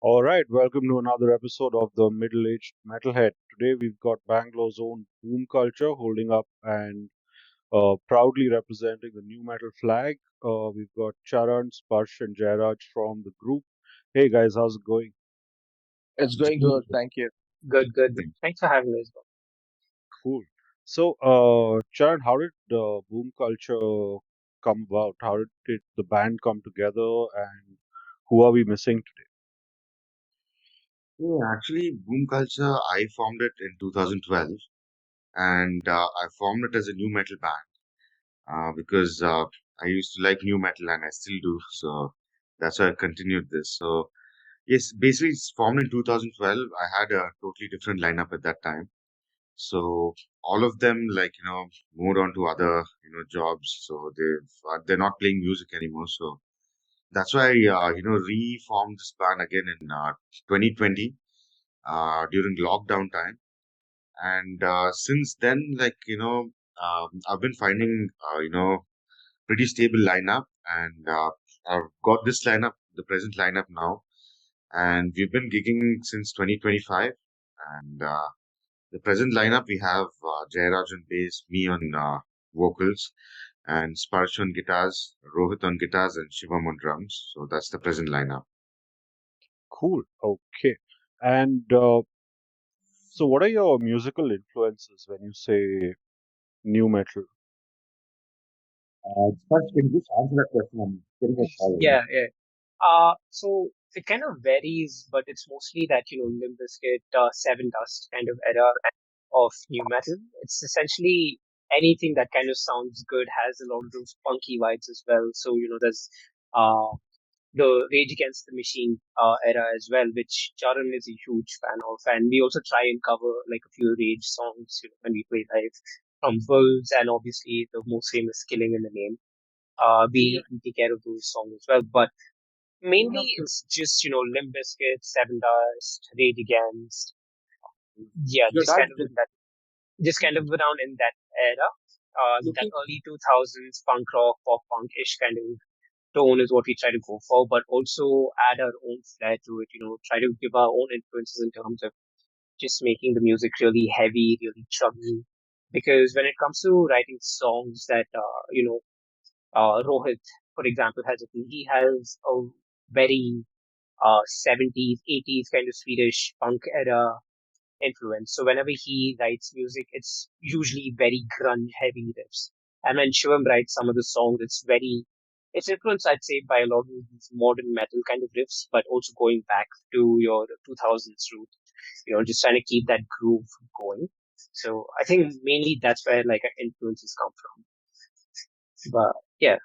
All right, welcome to another episode of the Middle Aged Metalhead. Today we've got Bangalore's own Boomkulture holding up and proudly representing the new metal flag. We've got Charan, Sparsh, and Jairaj from the group. Hey guys, how's it going? It's going good, thank you. Good, good. Thanks for having us. Cool. So, Charan, how did Boomkulture come about? How did the band come together, and who are we missing today? Yeah, actually, Boomkulture, I formed it in 2012, and I formed it as a new metal band because I used to like new metal and I still do. So that's why I continued this. So yes, basically it's formed in 2012. I had a totally different lineup at that time. So all of them, moved on to other, jobs. So they're not playing music anymore. So that's why reformed this band again in 2020 during lockdown time. And since then, I've been finding pretty stable lineup, and I've got this lineup, the present lineup now, and we've been gigging since 2025. And the present lineup, we have Jairaj on bass, me on vocals, and Sparsh on guitars, Rohit on guitars, and Shivam on drums. So that's the present lineup. Cool. Okay. And so, what are your musical influences when you say new metal? Sparsh, can you just answer that question? I'm getting a call. Yeah. So it kind of varies, but it's mostly that, Limp Bizkit, Seven Dust kind of era of new metal. It's essentially anything that kind of sounds good, has a lot of those funky vibes as well. So, there's uh, the Rage Against the Machine era as well, which Charan is a huge fan of. And we also try and cover like a few Rage songs, when we play live from Wolves and obviously the most famous Killing in the Name. We take care of those songs as well. But mainly it's just, Limp Bizkit, Seven Dust, Rage Against. Yeah, just kind of around in that era. That early 2000s punk rock, pop punk-ish kind of tone is what we try to go for, but also add our own flair to it, try to give our own influences in terms of just making the music really heavy, really chuggy. Because when it comes to writing songs that, Rohit, for example, he has a very 70s, 80s kind of Swedish punk era influence. So whenever he writes music, it's usually very grunge heavy riffs. And when Shivam writes some of the songs, it's influenced, I'd say, by a lot of these modern metal kind of riffs, but also going back to your 2000s root, just trying to keep that groove going. So I think mainly that's where like our influences come from. But yeah,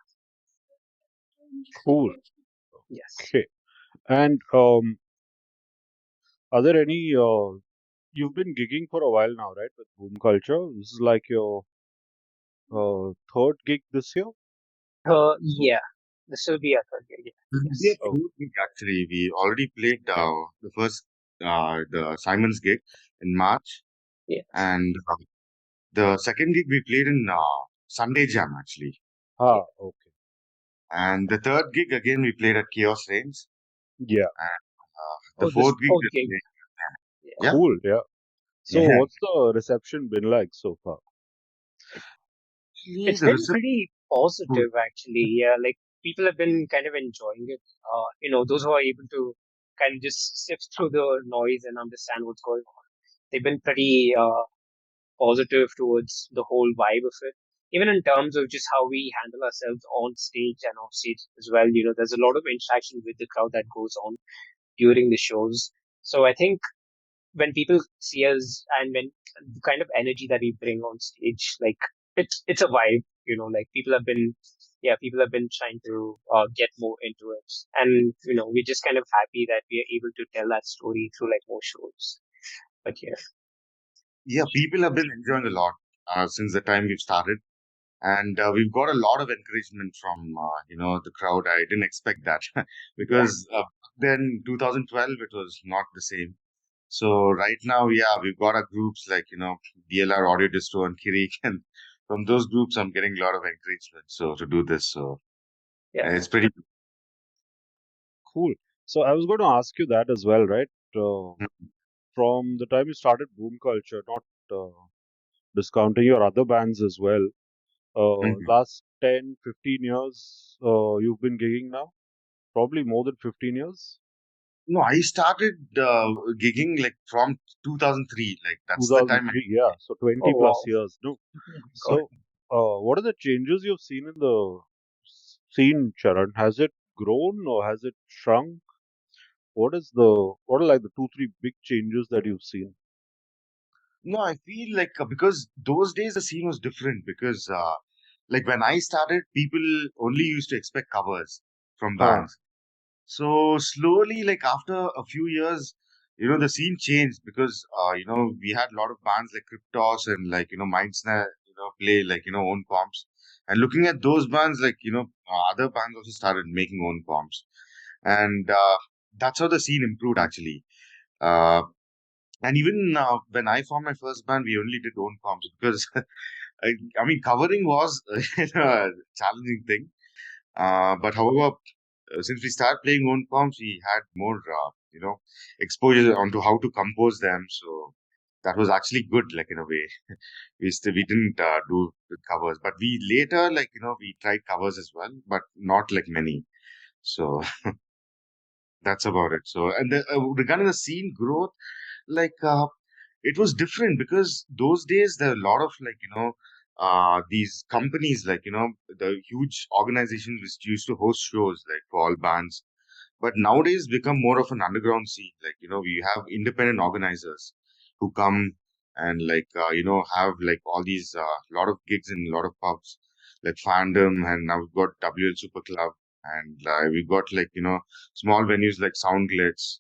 Cool. yes. Okay. And are there any? You've been gigging for a while now, right? With Boomkulture. This is like your third gig this year. Yeah, this will be a third year. Yeah. Yeah, Yes. Oh, two gig actually. We already played the first the Simon's gig in March, Yes. and the second gig we played in Sunday Jam actually, Yeah. okay. and the third gig again we played at Chaos Range, Yeah. and the Oh, this fourth gig fourth we gig. played. Yeah. Yeah, Cool. Yeah. So, yeah. what's the reception been like so far? Actually, It's the been reception pretty was good. positive, actually. Yeah, like people have been kind of enjoying it. Those who are able to kind of just sift through the noise and understand what's going on. They've been pretty positive towards the whole vibe of it. Even in terms of just how we handle ourselves on stage and off stage as well. There's a lot of interaction with the crowd that goes on during the shows. So I think when people see us and when the kind of energy that we bring on stage, like it's a vibe, like people have been trying to get more into it, and we're just kind of happy that we are able to tell that story through like more shows. But yeah, Yeah, people have been enjoying a lot since the time we've started, and we've got a lot of encouragement from the crowd. I didn't expect that yeah, because then 2012 it was not the same. So right now, yeah, we've got our groups like, DLR Audio Distro and Kirik, and from those groups, I'm getting a lot of encouragement. So to do this, so yeah. it's pretty. Cool. So I was going to ask you that as well, right? Mhm. From the time you started Boomkulture, not discounting your other bands as well, Mhm. last 10, 15 years, you've been gigging now? Probably more than 15 years? No, I started gigging like from 2003. Like that's the time. 2003, yeah. So 20 Oh plus wow. years. No. Oh my God. So, what are the changes you've seen in the scene, Charan? Has it grown or has it shrunk? What are like the two, three big changes that you've seen? No, I feel like because those days the scene was different because like when I started, people only used to expect covers from Huh. bands. So slowly, like after a few years, the scene changed because we had a lot of bands like Cryptos and like Mindsnare, play like own comps. And looking at those bands, like other bands also started making own comps, and that's how the scene improved actually. Uh, and even when I formed my first band, we only did own comps because I, I mean covering was a challenging thing. But however, since we started playing own comps, we had more, exposure onto how to compose them. So that was actually good, like in a way. We didn't do the covers, but we later, like we tried covers as well, but not like many. So that's about it. So and regarding the scene growth, like it was different because those days there are a lot of like these companies like the huge organizations which used to host shows like for all bands, but nowadays become more of an underground scene. Like we have independent organizers who come and like have like all these lot of gigs in a lot of pubs like Fandom, and now we've got WL Super Club, and we've got like small venues like Soundglitz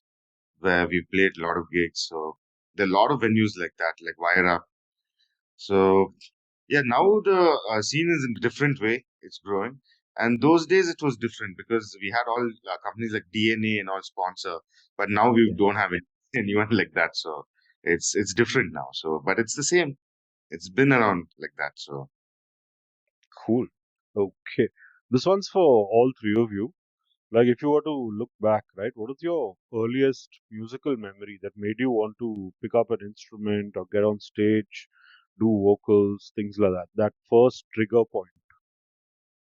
where we played a lot of gigs. So there are a lot of venues like that, like Wire Up. So yeah, now the scene is in a different way. It's growing, and those days it was different because we had all companies like DNA and all sponsor, but now we Yeah. don't have anyone like that. So it's different now. So but it's the same. It's been around like that. So Cool. Okay. This one's for all three of you. Like, if you were to look back, right, what is your earliest musical memory that made you want to pick up an instrument or get on stage, do vocals, things like that? That first trigger point.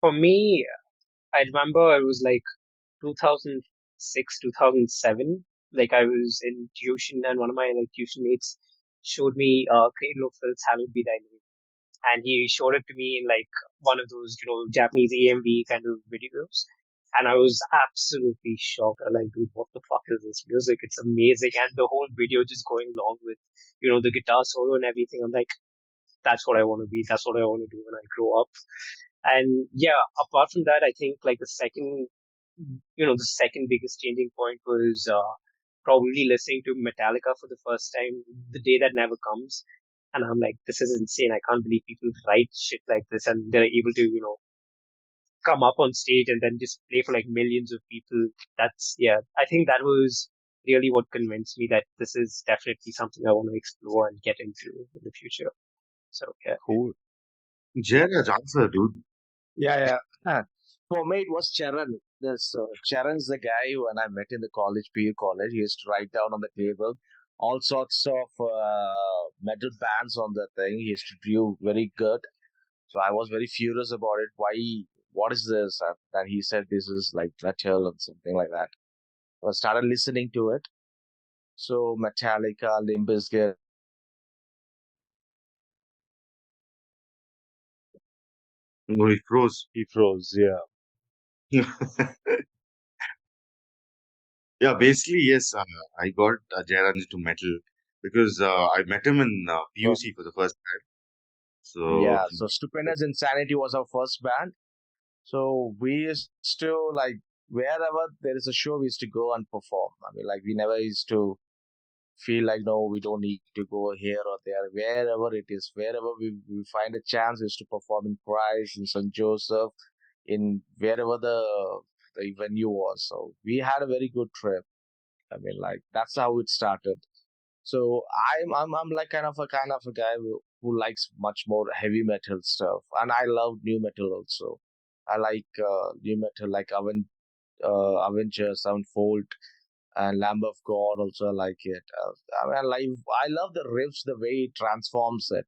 For me, I remember it was like 2006, 2007. Like I was in tuition and one of my like tuition mates showed me Cradle of Filth's Hallowed Be Thy Name. And he showed it to me in like one of those, Japanese AMV kind of videos. And I was absolutely shocked. I'm like, dude, what the fuck is this music? It's amazing. And the whole video just going along with, the guitar solo and everything. I'm like, that's what I want to be. That's what I want to do when I grow up. And yeah, apart from that, I think like the second biggest changing point was probably listening to Metallica for the first time, The Day That Never Comes. And I'm like, this is insane. I can't believe people write shit like this and they're able to, come up on stage and then just play for like millions of people. Yeah, I think that was really what convinced me that this is definitely something I want to explore and get into in the future. So yeah. Cool. Jared's answer, dude. Yeah, yeah. For me, it was Charan. This Charan's the guy when I met in the college, PU college. He used to write down on the table all sorts of metal bands on the thing. He used to do very good. So I was very furious about it. Why? What is this? And he said this is like metal and something like that. So I started listening to it. So Metallica, Limp Bizkit. No, he froze. He froze. Yeah. Yeah, basically, yes. I got Jared into metal because I met him in So PUC for the first time. So, yeah. So Stupendous Insanity was our first band. So we used to like wherever there is a show, we used to go and perform. I mean, like we never used to feel like no, we don't need to go here or there. Wherever it is, wherever we find a chance, we used to perform in Christ, in St. Joseph, in wherever the venue was. So we had a very good trip. I mean, like that's how it started. So I'm like kind of a guy who likes much more heavy metal stuff, and I love new metal also. I like new metal like Avengers, Unfold. and Lamb of God also I like it. I love the riffs, the way it transforms it.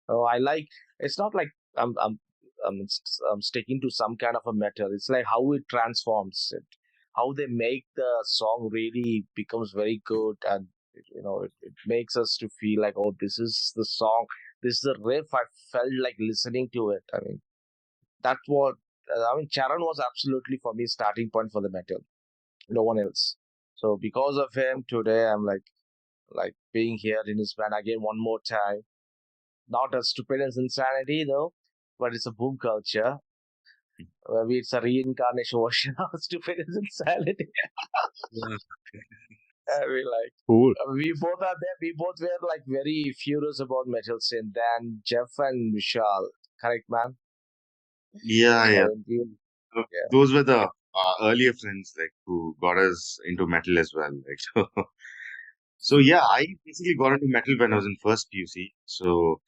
Oh, I like. It's not like I'm sticking to some kind of a metal. It's like how it transforms it, how they make the song really becomes very good, and it makes us to feel like, oh, this is the song, this is the riff. I felt like listening to it. I mean, that's what. I mean, Charan was absolutely for me starting point for the metal. No one else. So because of him, today I'm like being here in his band again one more time. Not as stupid as insanity though, but it's a boom culture. Maybe it's a reincarnation version of stupid as insanity. Yeah. I mean, like Cool. we both are there. We both were like very furious about metal scene. Then Jeff and Vishal, correct, man? Yeah, I yeah. mean, yeah. Those were the earlier friends like who got us into metal as well. Like so yeah, I basically got into metal when I was in first PUC. So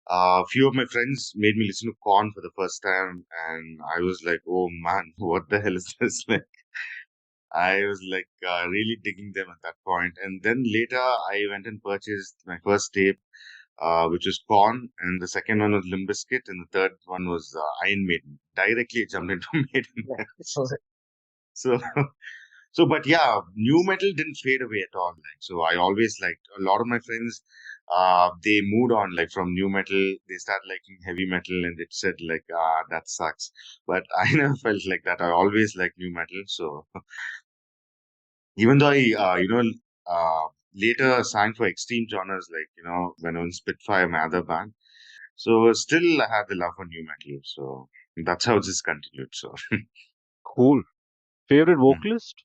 a few of my friends made me listen to Korn for the first time, and I was like, "Oh man, what the hell is this?" Like, I was like really digging them at that point. And then later, I went and purchased my first tape, which was Korn, and the second one was Limp Bizkit, and the third one was Iron Maiden. Directly jumped into Maiden. So, but yeah, new metal didn't fade away at all. Like, so I always liked a lot of my friends. They moved on like from new metal. They started liking heavy metal, and it said like, that sucks. But I never felt like that. I always liked new metal. So even though I, later sang for extreme genres, like when I was in Spitfire, my other band. So still, I had the love for new metal. So that's how this continued. So Cool. Favorite mm. vocalist?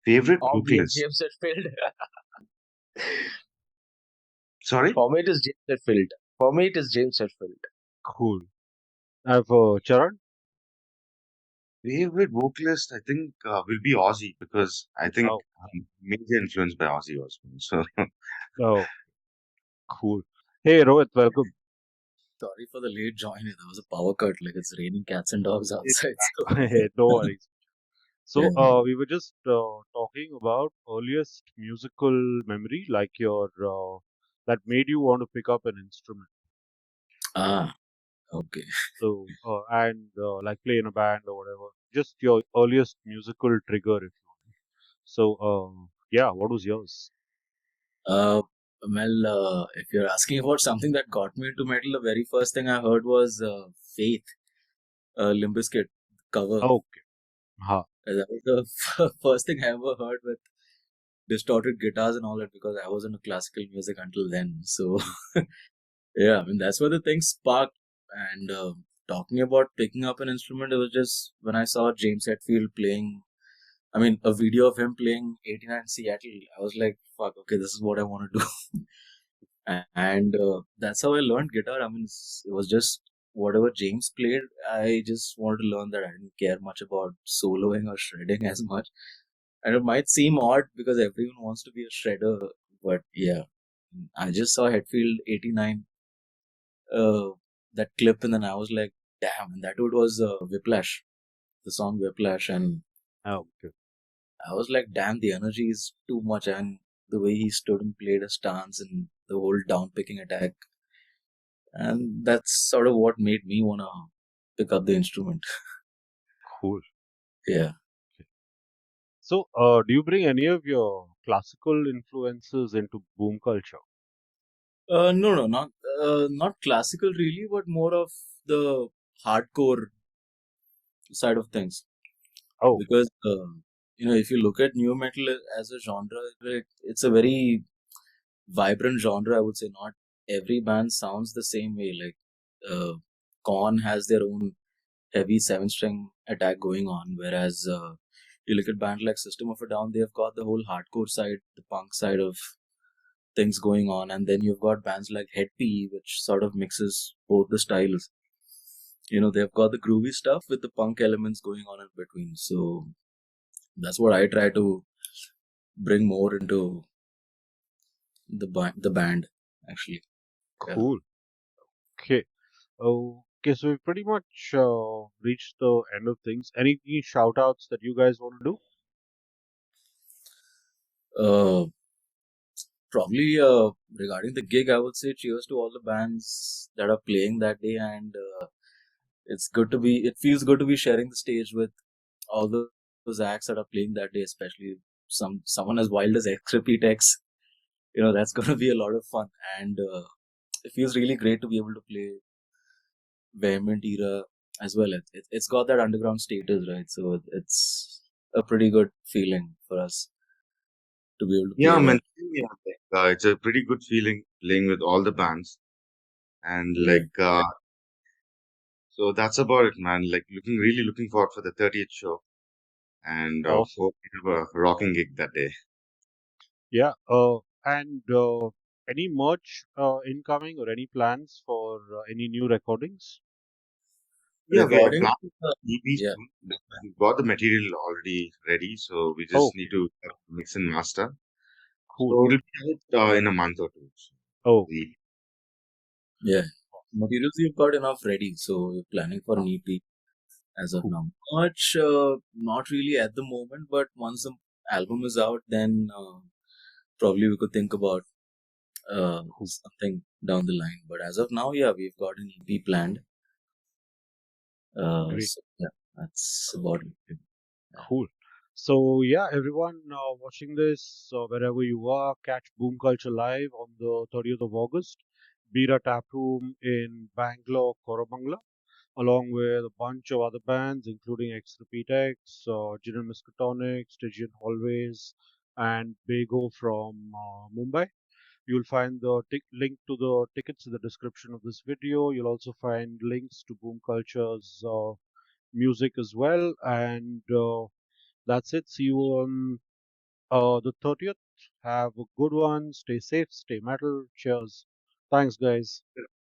Favorite Obvious vocalist? James Hetfield. Sorry. For me, it is James Hetfield. For me, it is James Hetfield. Cool. I have Charan. Favorite vocalist, I think, will be Ozzy because I think Oh, I'm major influenced by Ozzy Osbourne. So, oh, cool. Hey, Rohit, welcome. Sorry for the late join. There was a power cut. Like it's raining cats and dogs outside. So No worries. yeah. So, we were just talking about earliest musical memory, like your that made you want to pick up an instrument. Ah, okay. So, and like play in a band or whatever. Just your earliest musical trigger, if you want. So, yeah, what was yours? Uh, if you're asking about something that got me into metal, the very first thing I heard was Faith, Limp Bizkit cover. Okay. Ha. That was the first thing I ever heard with distorted guitars and all that because I was into classical music until then. So yeah, I mean that's where the thing sparked. And talking about picking up an instrument, it was just when I saw James Hetfield playing. I mean, a video of him playing 89 Seattle. I was like, fuck, okay, this is what I want to do. And that's how I learned guitar. I mean, it was just whatever James played. I just wanted to learn that. I didn't care much about soloing or shredding as much. And it might seem odd because everyone wants to be a shredder. But yeah, I just saw Hetfield 89, uh, that clip, and then I was like, damn. And that dude was Whiplash, the song Whiplash. And Okay. I was like, damn, the energy is too much. And the way he stood and played a stance and the whole down picking attack. And that's sort of what made me want to pick up the instrument. Cool. Yeah. So, do you bring any of your classical influences into boom culture? No, not classical really, but more of the hardcore side of things. Oh, Because, if you look at new metal as a genre, it's a very vibrant genre, I would say. Not every band sounds the same way. Like, Korn has their own heavy seven string attack going on, whereas you look at bands like System of a Down, they've got the whole hardcore side, the punk side of things going on, and then you've got bands like Head PE, which sort of mixes both the styles. They've got the groovy stuff with the punk elements going on in between. So that's what I try to bring more into the band, actually. Yeah. cool. Okay. Okay, so we pretty much reached the end of things. Any shout outs that you guys want to do? Uh, Probably regarding the gig, I would say cheers to all the bands that are playing that day, and it's good to be. It feels good to be sharing the stage with all those acts that are playing that day, especially someone as wild as X Repeat X. That's going to be a lot of fun, and it feels really great to be able to play Vehement era as well. It's got that underground status, right? So it's a pretty good feeling for us to be able to Yeah, play man. there. Yeah, it's a pretty good feeling playing with all the bands, and Yeah, so that's about it, man. Like really looking forward for the 30th show, and Awesome. hope we have a rocking gig that day. Yeah. And any merch incoming or any plans for any new recordings? Yeah, we are regarding planning EP yeah, soon. We've got the material already ready, so we Oh, just need to mix and master. cool. So it'll be out in a month or two. So Oh, the yeah. Materials you've got enough ready, so we're planning for an EP as of cool. now. Much, not really at the moment, but once the album is out, then probably we could think about Cool. something down the line. But as of now, yeah, we've got an EP planned. Great. So yeah, that's about it. Yeah. Cool. So yeah, everyone watching this, wherever you are, catch Boom Culture live on the 30th of August, Bira Tap Room in Bangalore, Koramangala, along with a bunch of other bands, including X Repeat X, Gin and Miskatonic, Stygian Hallways, and Bego from Mumbai. You'll find the link to the tickets in the description of this video. You'll also find links to Boom Culture's music as well, and that's it. See you on the 30th. Have a good one. Stay safe. Stay metal. Cheers. Thanks, guys.